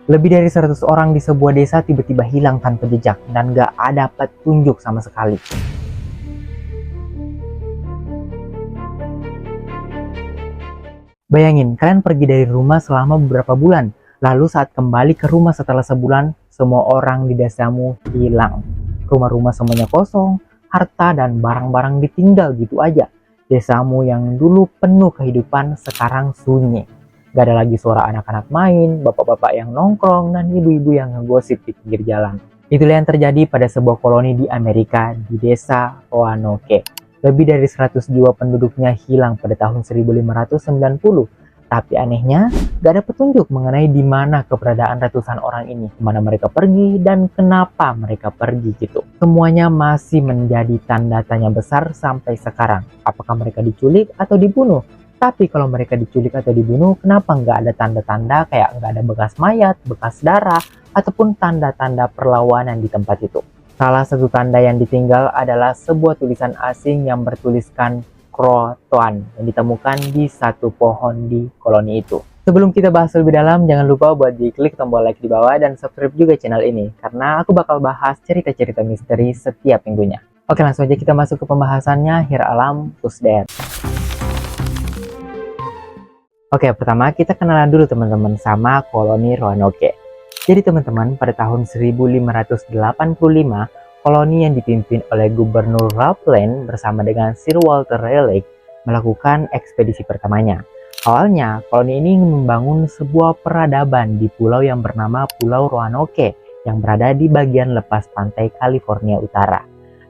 Lebih dari 100 orang di sebuah desa tiba-tiba hilang tanpa jejak dan gak ada petunjuk sama sekali. Bayangin, kalian pergi dari rumah selama beberapa bulan, lalu saat kembali ke rumah setelah sebulan, semua orang di desamu hilang. Rumah-rumah semuanya kosong, harta dan barang-barang ditinggal gitu aja. Desamu yang dulu penuh kehidupan sekarang sunyi. Gak ada lagi suara anak-anak main, bapak-bapak yang nongkrong, dan ibu-ibu yang ngegosip di pinggir jalan. Itulah yang terjadi pada sebuah koloni di Amerika di desa Roanoke. Lebih dari 100 jiwa penduduknya hilang pada tahun 1590. Tapi anehnya, gak ada petunjuk mengenai di mana keberadaan ratusan orang ini, kemana mereka pergi, dan kenapa mereka pergi gitu. Semuanya masih menjadi tanda tanya besar sampai sekarang. Apakah mereka diculik atau dibunuh? Tapi kalau mereka diculik atau dibunuh, kenapa nggak ada tanda-tanda kayak nggak ada bekas mayat, bekas darah, ataupun tanda-tanda perlawanan di tempat itu? Salah satu tanda yang ditinggal adalah sebuah tulisan asing yang bertuliskan Croatoan yang ditemukan di satu pohon di koloni itu. Sebelum kita bahas lebih dalam, jangan lupa buat diklik tombol like di bawah dan subscribe juga channel ini, karena aku bakal bahas cerita-cerita misteri setiap minggunya. Oke, langsung aja kita masuk ke pembahasannya. Here Alam Tusden. Oke, pertama kita kenalan dulu teman-teman sama koloni Roanoke. Jadi teman-teman, pada tahun 1585, koloni yang dipimpin oleh Gubernur Ralph Lane bersama dengan Sir Walter Raleigh melakukan ekspedisi pertamanya. Awalnya, koloni ini membangun sebuah peradaban di pulau yang bernama Pulau Roanoke yang berada di bagian lepas pantai California Utara.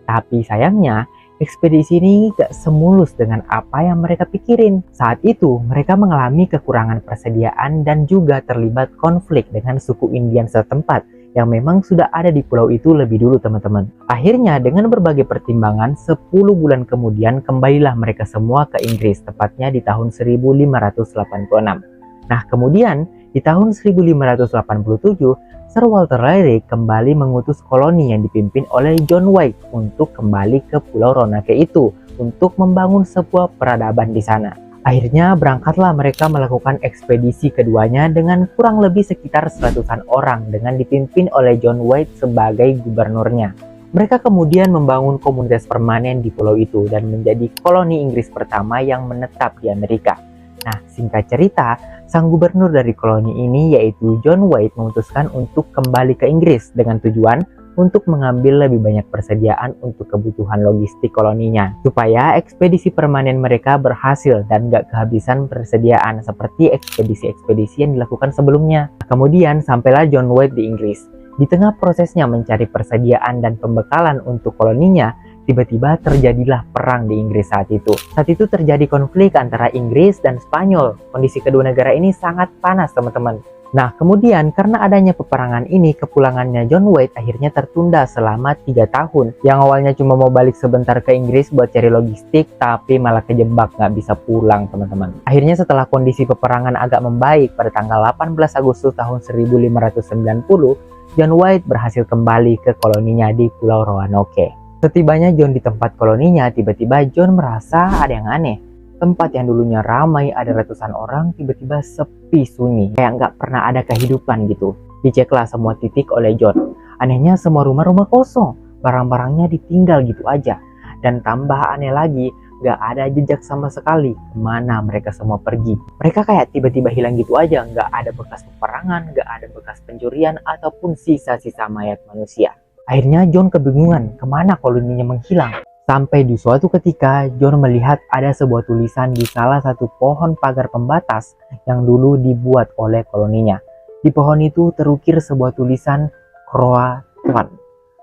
Tapi sayangnya, ekspedisi ini gak semulus dengan apa yang mereka pikirin. Saat itu, mereka mengalami kekurangan persediaan dan juga terlibat konflik dengan suku Indian setempat yang memang sudah ada di pulau itu lebih dulu teman-teman. Akhirnya, dengan berbagai pertimbangan, 10 bulan kemudian kembalilah mereka semua ke Inggris, tepatnya di tahun 1586. Nah, kemudian di tahun 1587, Sir Walter Raleigh kembali mengutus koloni yang dipimpin oleh John White untuk kembali ke Pulau Roanoke itu untuk membangun sebuah peradaban di sana. Akhirnya berangkatlah mereka melakukan ekspedisi keduanya dengan kurang lebih sekitar 100-an orang dengan dipimpin oleh John White sebagai gubernurnya. Mereka kemudian membangun komunitas permanen di pulau itu dan menjadi koloni Inggris pertama yang menetap di Amerika. Nah, singkat cerita, sang gubernur dari koloni ini yaitu John White memutuskan untuk kembali ke Inggris dengan tujuan untuk mengambil lebih banyak persediaan untuk kebutuhan logistik koloninya supaya ekspedisi permanen mereka berhasil dan gak kehabisan persediaan seperti ekspedisi-ekspedisi yang dilakukan sebelumnya. Kemudian sampailah John White di Inggris. Di tengah prosesnya mencari persediaan dan pembekalan untuk koloninya, tiba-tiba terjadilah perang di Inggris saat itu. Saat itu terjadi konflik antara Inggris dan Spanyol. Kondisi kedua negara ini sangat panas teman-teman. Nah, kemudian karena adanya peperangan ini, kepulangannya John White akhirnya tertunda selama 3 tahun. Yang awalnya cuma mau balik sebentar ke Inggris buat cari logistik, tapi malah kejebak nggak bisa pulang teman-teman. Akhirnya setelah kondisi peperangan agak membaik pada tanggal 18 Agustus tahun 1590, John White berhasil kembali ke koloninya di Pulau Roanoke. Setibanya John di tempat koloninya, tiba-tiba John merasa ada yang aneh. Tempat yang dulunya ramai ada ratusan orang, tiba-tiba sepi sunyi, kayak nggak pernah ada kehidupan gitu. Diceklah semua titik oleh John. Anehnya semua rumah-rumah kosong, barang-barangnya ditinggal gitu aja. Dan tambah aneh lagi, nggak ada jejak sama sekali kemana mereka semua pergi. Mereka kayak tiba-tiba hilang gitu aja, nggak ada bekas peperangan, nggak ada bekas pencurian, ataupun sisa-sisa mayat manusia. Akhirnya John kebingungan kemana koloninya menghilang. Sampai di suatu ketika John melihat ada sebuah tulisan di salah satu pohon pagar pembatas yang dulu dibuat oleh koloninya. Di pohon itu terukir sebuah tulisan Croatoan.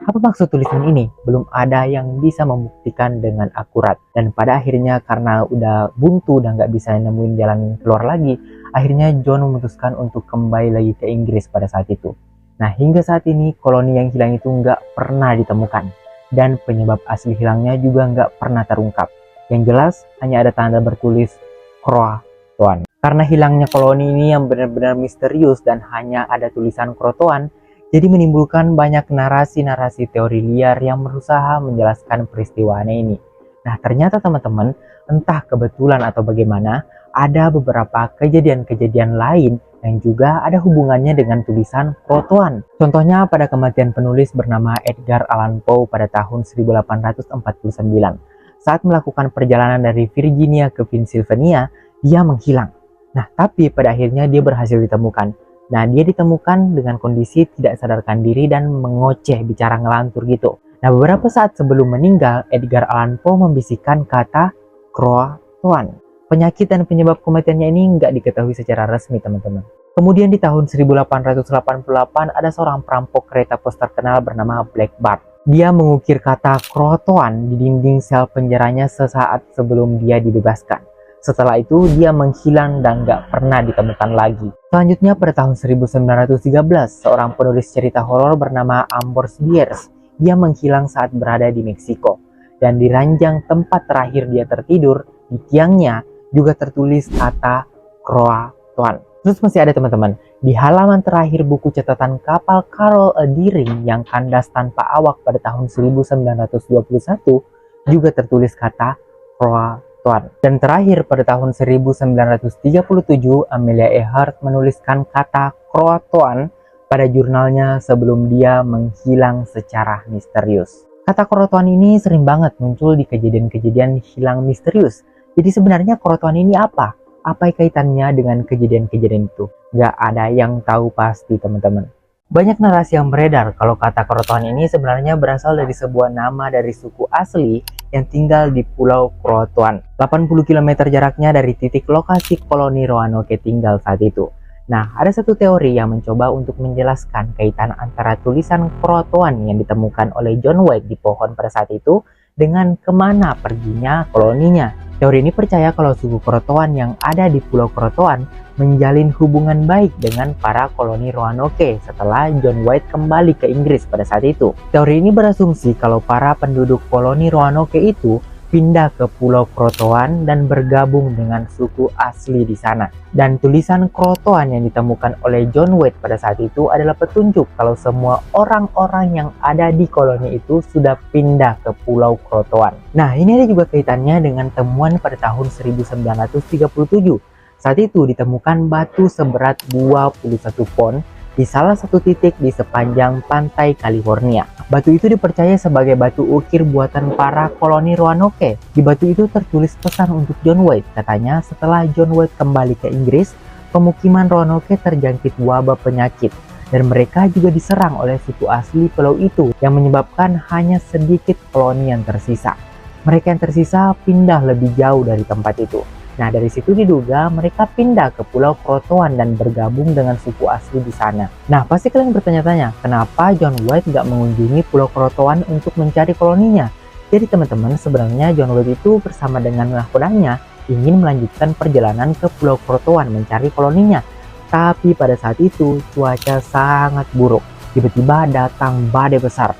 Apa maksud tulisan ini? Belum ada yang bisa membuktikan dengan akurat. Dan pada akhirnya karena udah buntu dan nggak bisa nemuin jalan keluar lagi, akhirnya John memutuskan untuk kembali lagi ke Inggris pada saat itu. Nah, hingga saat ini koloni yang hilang itu nggak pernah ditemukan. Dan penyebab asli hilangnya juga nggak pernah terungkap. Yang jelas hanya ada tanda bertulis Croatoan. Karena hilangnya koloni ini yang benar-benar misterius dan hanya ada tulisan Croatoan, jadi menimbulkan banyak narasi-narasi teori liar yang berusaha menjelaskan peristiwa aneh ini. Nah, ternyata teman-teman, entah kebetulan atau bagaimana, ada beberapa kejadian-kejadian lain yang juga ada hubungannya dengan tulisan Kroatoan. Contohnya pada kematian penulis bernama Edgar Allan Poe pada tahun 1849. Saat melakukan perjalanan dari Virginia ke Pennsylvania, dia menghilang. Nah, tapi pada akhirnya dia berhasil ditemukan. Nah, dia ditemukan dengan kondisi tidak sadarkan diri dan mengoceh, bicara ngelantur gitu. Nah, beberapa saat sebelum meninggal, Edgar Allan Poe membisikkan kata Kroatoan. Penyakit dan penyebab kematiannya ini nggak diketahui secara resmi, teman-teman. Kemudian di tahun 1888 ada seorang perampok kereta pos terkenal bernama Black Bart. Dia mengukir kata Kroatoan di dinding sel penjaranya sesaat sebelum dia dibebaskan. Setelah itu dia menghilang dan nggak pernah ditemukan lagi. Selanjutnya pada tahun 1913, seorang penulis cerita horor bernama Ambrose Bierce. Dia menghilang saat berada di Meksiko. Dan di ranjang tempat terakhir dia tertidur, di tiangnya juga tertulis kata Kroatoan. Terus masih ada teman-teman, di halaman terakhir buku catatan kapal Carol A. Deering yang kandas tanpa awak pada tahun 1921 juga tertulis kata Kroatoan. Dan terakhir pada tahun 1937 Amelia Earhart menuliskan kata Kroatoan pada jurnalnya sebelum dia menghilang secara misterius. Kata Kroatoan ini sering banget muncul di kejadian-kejadian hilang misterius. Jadi sebenarnya Kroatoan ini apa? Apa kaitannya dengan kejadian-kejadian itu? Nggak ada yang tahu pasti, teman-teman. Banyak narasi yang beredar kalau kata Kroatoan ini sebenarnya berasal dari sebuah nama dari suku asli yang tinggal di Pulau Kroatoan. 80 km jaraknya dari titik lokasi koloni Roanoke tinggal saat itu. Nah, ada satu teori yang mencoba untuk menjelaskan kaitan antara tulisan Kroatoan yang ditemukan oleh John White di pohon pada saat itu dengan kemana perginya koloninya. Teori ini percaya kalau suku Kroatoan yang ada di Pulau Kroatoan menjalin hubungan baik dengan para koloni Roanoke setelah John White kembali ke Inggris pada saat itu. Teori ini berasumsi kalau para penduduk koloni Roanoke itu pindah ke Pulau Kroatoan dan bergabung dengan suku asli di sana. Dan tulisan Kroatoan yang ditemukan oleh John White pada saat itu adalah petunjuk kalau semua orang-orang yang ada di koloni itu sudah pindah ke Pulau Kroatoan. Nah, ini ada juga kaitannya dengan temuan pada tahun 1937. Saat itu ditemukan batu seberat 21 pon di salah satu titik di sepanjang pantai California. Batu itu dipercaya sebagai batu ukir buatan para koloni Roanoke. Di batu itu tertulis pesan untuk John White. Katanya setelah John White kembali ke Inggris, pemukiman Roanoke terjangkit wabah penyakit. Dan mereka juga diserang oleh suku asli pulau itu yang menyebabkan hanya sedikit koloni yang tersisa. Mereka yang tersisa pindah lebih jauh dari tempat itu. Nah, dari situ diduga mereka pindah ke Pulau Kroatoan dan bergabung dengan suku asli di sana. Nah, pasti kalian bertanya-tanya, kenapa John White nggak mengunjungi Pulau Kroatoan untuk mencari koloninya? Jadi teman-teman, sebenarnya John White itu bersama dengan nakodanya ingin melanjutkan perjalanan ke Pulau Kroatoan mencari koloninya. Tapi pada saat itu cuaca sangat buruk. Tiba-tiba datang badai besar.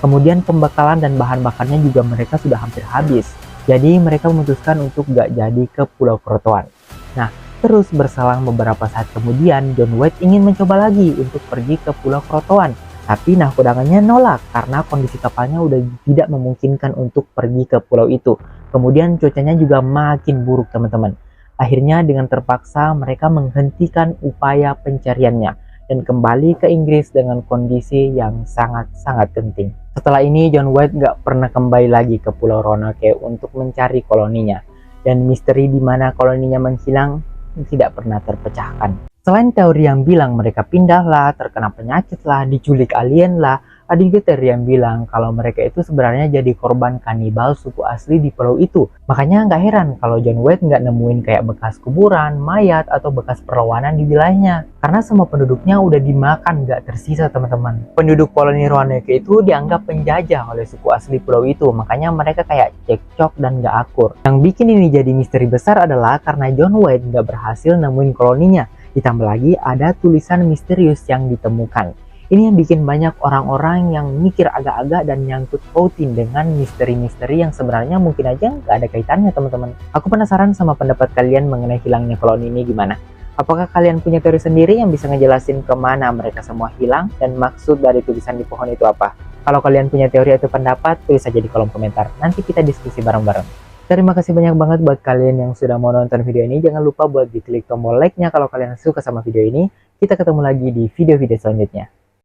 Kemudian pembekalan dan bahan bakarnya juga mereka sudah hampir habis. Jadi mereka memutuskan untuk gak jadi ke Pulau Kroatoan. Nah, terus berselang beberapa saat kemudian, John White ingin mencoba lagi untuk pergi ke Pulau Kroatoan. Tapi nakodangannya nolak karena kondisi kapalnya udah tidak memungkinkan untuk pergi ke pulau itu. Kemudian cuacanya juga makin buruk, teman-teman. Akhirnya dengan terpaksa mereka menghentikan upaya pencariannya dan kembali ke Inggris dengan kondisi yang sangat-sangat genting. Setelah ini John White nggak pernah kembali lagi ke Pulau Roanoke untuk mencari koloninya, dan misteri di mana koloninya menghilang tidak pernah terpecahkan. Selain teori yang bilang mereka pindah lah, terkena penyakit lah, diculik alien lah, ada juga teori yang bilang kalau mereka itu sebenarnya jadi korban kanibal suku asli di pulau itu. Makanya nggak heran kalau John White nggak nemuin kayak bekas kuburan, mayat, atau bekas perlawanan di wilayahnya. Karena semua penduduknya udah dimakan nggak tersisa, teman-teman. Penduduk koloni Roanoke itu dianggap penjajah oleh suku asli pulau itu. Makanya mereka kayak cekcok dan nggak akur. Yang bikin ini jadi misteri besar adalah karena John White nggak berhasil nemuin koloninya. Ditambah lagi ada tulisan misterius yang ditemukan. Ini yang bikin banyak orang-orang yang mikir agak-agak dan nyangkut pautin dengan misteri-misteri yang sebenarnya mungkin aja nggak ada kaitannya, teman-teman. Aku penasaran sama pendapat kalian mengenai hilangnya koloni ini gimana? Apakah kalian punya teori sendiri yang bisa ngejelasin kemana mereka semua hilang dan maksud dari tulisan di pohon itu apa? Kalau kalian punya teori atau pendapat, tulis aja di kolom komentar. Nanti kita diskusi bareng-bareng. Terima kasih banyak banget buat kalian yang sudah mau nonton video ini. Jangan lupa buat diklik tombol like-nya kalau kalian suka sama video ini. Kita ketemu lagi di video-video selanjutnya.